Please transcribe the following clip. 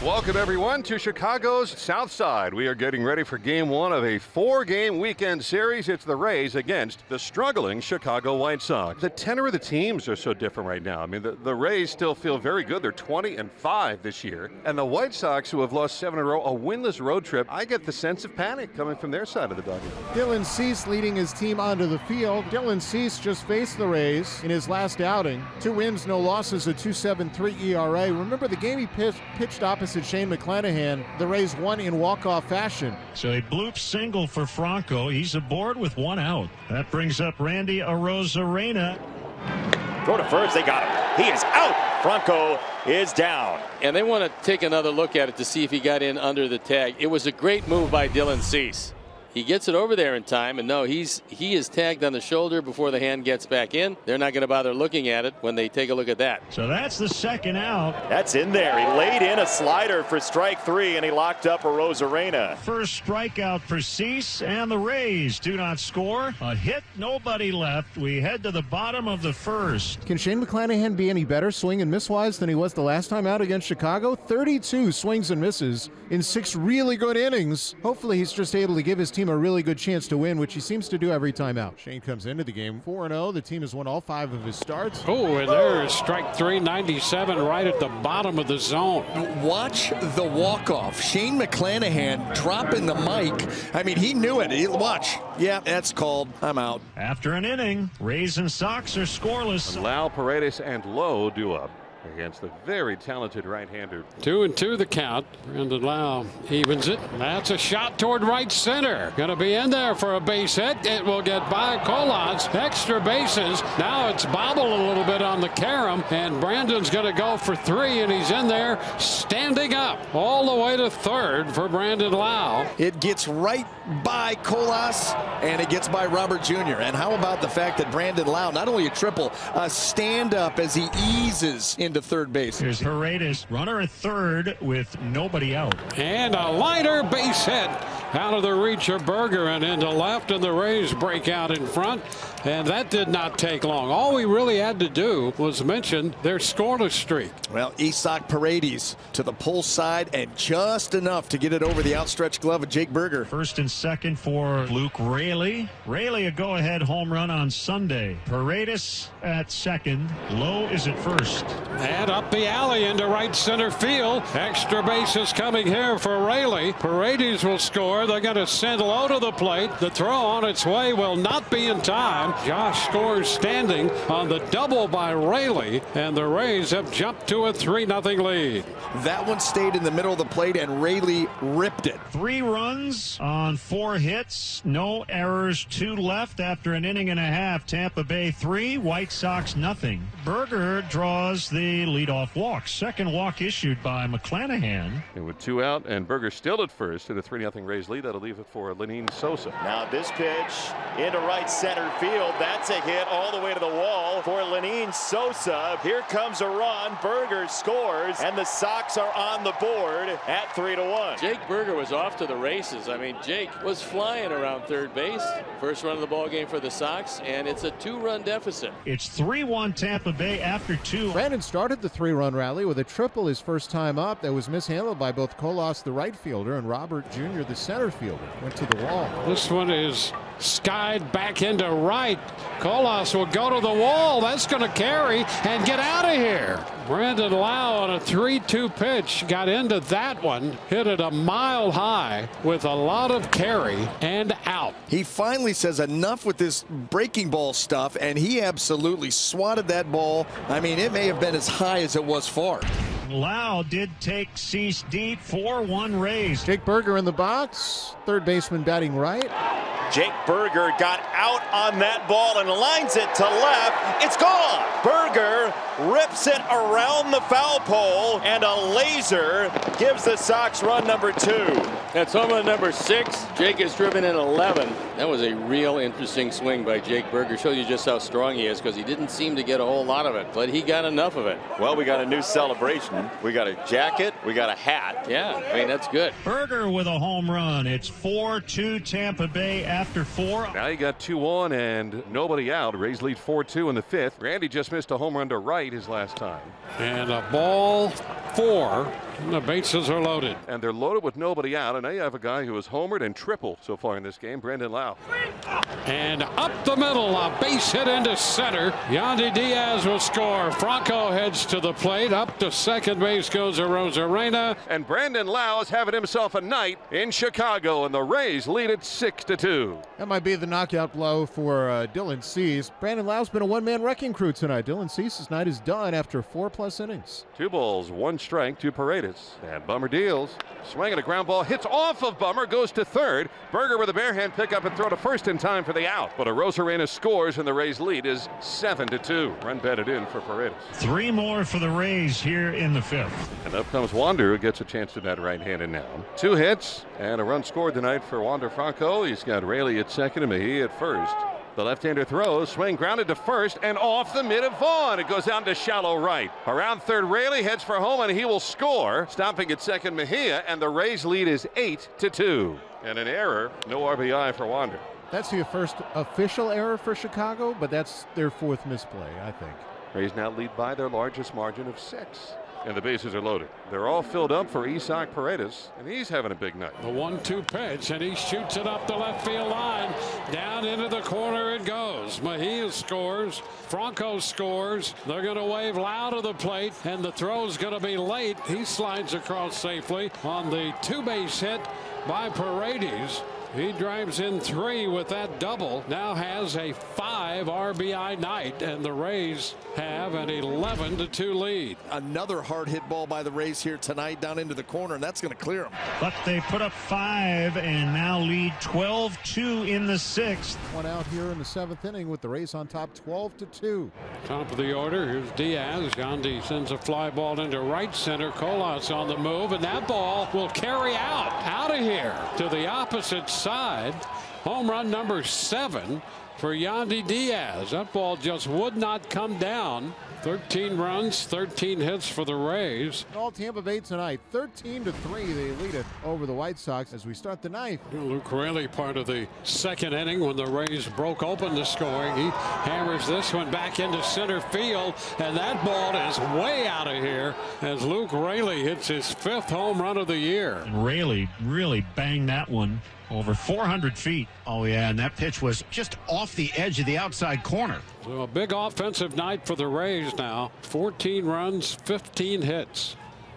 Welcome, everyone, to Chicago's South Side. We are getting ready for Game 1 of a 4-game weekend series. It's the Rays against the struggling Chicago White Sox. The tenor of the teams are so different right now. I mean, the Rays still feel very good. They're 20-5 this year. And the White Sox, who have lost 7 in a row, a winless road trip, I get the sense of panic coming from their side of the dugout. Dylan Cease leading his team onto the field. Dylan Cease just faced the Rays in his last outing. 2 wins, no losses, a 2.73 ERA. Remember the game he pitched opposite Shane McClanahan, the Rays won in walk-off fashion. So a bloop single for Franco. He's aboard with 1 out. That brings up Randy Arozarena. Throw to first. They got him. He is out. Franco is down. And they want to take another look at it to see if he got in under the tag. It was a great move by Dylan Cease. He gets it over there in time, and no, he is tagged on the shoulder before the hand gets back in. They're not going to bother looking at it when they take a look at that. So that's the second out. That's in there. He laid in a slider for strike 3, and he locked up Arozarena. First strikeout for Cease, and the Rays do not score. A hit, nobody left. We head to the bottom of the first. Can Shane McClanahan be any better swing and miss wise than he was the last time out against Chicago? 32 swings and misses in 6 really good innings. Hopefully he's just able to give his team a really good chance to win, which he seems to do every time out. Shane comes into the game 4-0. The team has won all 5 of his starts. Oh, and there's strike 3, 97 right at the bottom of the zone. Watch the walk-off. Shane McClanahan dropping the mic. I mean, he knew it. Watch. Yeah, that's called. I'm out. After an inning, Rays and Sox are scoreless. Lau, Paredes, and Lowe do up against the very talented right-hander. 2-2 the count. Brandon Lau evens it. That's a shot toward right center. Going to be in there for a base hit. It will get by Colas. Extra bases. Now it's bobbled a little bit on the carom, and Brandon's going to go for 3, and he's in there standing up all the way to third for Brandon Lau. It gets right by Colas, and it gets by Robert Jr. And how about the fact that Brandon Lau, not only a triple, a stand-up as he eases into third base. Here's Paredes, runner at third with nobody out. And a liner base hit out of the reach of Berger and into left, and the Rays break out in front, and that did not take long. All we really had to do was mention their scoreless streak. Well, Isaac Paredes to the pull side, and just enough to get it over the outstretched glove of Jake Berger. First and second for Luke Raley. Raley a go-ahead home run on Sunday. Paredes at second. Lowe is at first. And up the alley into right center field. Extra bases coming here for Raley. Paredes will score. They're going to send Lowe to the plate. The throw on its way will not be in time. Josh scores standing on the double by Raley, and the Rays have jumped to a 3-0 lead. That one stayed in the middle of the plate, and Raley ripped it. 3 runs on 4 hits. No errors. 2 left after an inning and a half. Tampa Bay 3, White Sox nothing. Berger draws the leadoff walk. Second walk issued by McClanahan. And with 2 out and Berger still at first in a 3-0 Rays lead, that'll leave it for Lenine Sosa. Now this pitch into right center field. That's a hit all the way to the wall for Lenine Sosa. Here comes a run. Berger scores, and the Sox are on the board at 3-1. Jake Berger was off to the races. I mean, Jake was flying around third base. First run of the ball game for the Sox, and it's a 2-run deficit. It's 3-1 Tampa Bay after 2. Brandon started the 3-run rally with a triple his first time up that was mishandled by both Colas, the right fielder, and Robert Jr., the center fielder. Went to the wall. This one is skied back into right. Colas will go to the wall. That's going to carry and get out of here. Brandon Lau on a 3-2 pitch got into that one, hit it a mile high with a lot of carry and out. He finally says enough with this breaking ball stuff, and he absolutely swatted that ball. I mean, it may have been as high as it was far. Lau did take Cease deep. 4-1 Rays. Jake Berger in the box. Third baseman batting right. Jake Berger got out on that ball and lines it to left. It's gone. Berger rips it around the foul pole, and a laser gives the Sox run number 2. That's home run number 6. Jake has driven in 11. That was a real interesting swing by Jake Berger. Shows you just how strong he is, because he didn't seem to get a whole lot of it, but he got enough of it. Well, we got a new celebration. We got a jacket. We got a hat. Yeah, I mean, that's good. Berger with a home run. It's 4-2 Tampa Bay after 4. Now you got 2-1 and nobody out. Rays lead 4-2 in the 5th. Randy just missed a home run to right his last time. And a ball 4 And the bases are loaded. And they're loaded with nobody out. And now you have a guy who has homered and tripled so far in this game, Brandon Lau. And up the middle, a base hit into center. Yandy Diaz will score. Franco heads to the plate. Up to second base goes Arozarena. And Brandon Lau is having himself a night in Chicago, and the Rays lead it 6-2. That might be the knockout blow for Dylan Cease. Brandon Lau's been a one-man wrecking crew tonight. Dylan Cease's night is done after 4+ innings. 2 balls, 1 strike to Paredes. And Bummer deals. Swinging a ground ball, hits off of Bummer, goes to third. Berger with a bare hand pickup and throw to first in time for the out. But Arozarena scores, and the Rays lead is 7-2. Run batted in for Paredes. 3 more for the Rays here in the 5th. And up comes Wander, who gets a chance to net right-handed now. 2 hits and a run scored tonight for Wander Franco. He's got Raley at second and Mejia at first. The left-hander throws, swing grounded to first and off the mid of Vaughn. It goes down to shallow right. Around third, Raley heads for home and he will score. Stopping at second, Mejia, and the Rays lead is 8-2. And an error, no RBI for Wander. That's the first official error for Chicago, but that's their 4th misplay, I think. Rays now lead by their largest margin of 6. And the bases are loaded. They're all filled up for Isaac Paredes, and he's having a big night. The 1-2 pitch, and he shoots it up the left field line. Down into the corner it goes. Mejia scores. Franco scores. They're going to wave Lau to the plate, and the throw's going to be late. He slides across safely on the 2-base hit by Paredes. He drives in 3 with that double. Now has a 5 RBI night, and the Rays have an 11-2 lead. Another hard hit ball by the Rays here tonight down into the corner, and that's going to clear them. But they put up 5 and now lead 12-2 in the 6th. One out here in the 7th inning with the Rays on top 12-2. Top of the order, here's Diaz. Yandy sends a fly ball into right center. Colas on the move, and that ball will carry out of here to the opposite side. Home run number 7 for Yandy Diaz. That ball just would not come down. 13 runs, 13 hits for the Rays. All Tampa Bay tonight, 13-3. They lead it over the White Sox as we start the 9th. Luke Raley part of the 2nd inning when the Rays broke open the scoring. He hammers this one back into center field, and that ball is way out of here as Luke Raley hits his 5th home run of the year. Raley really banged that one over 400 feet. Oh, yeah, and that pitch was just off the edge of the outside corner. So a big offensive night for the Rays now. 14 runs, 15 hits.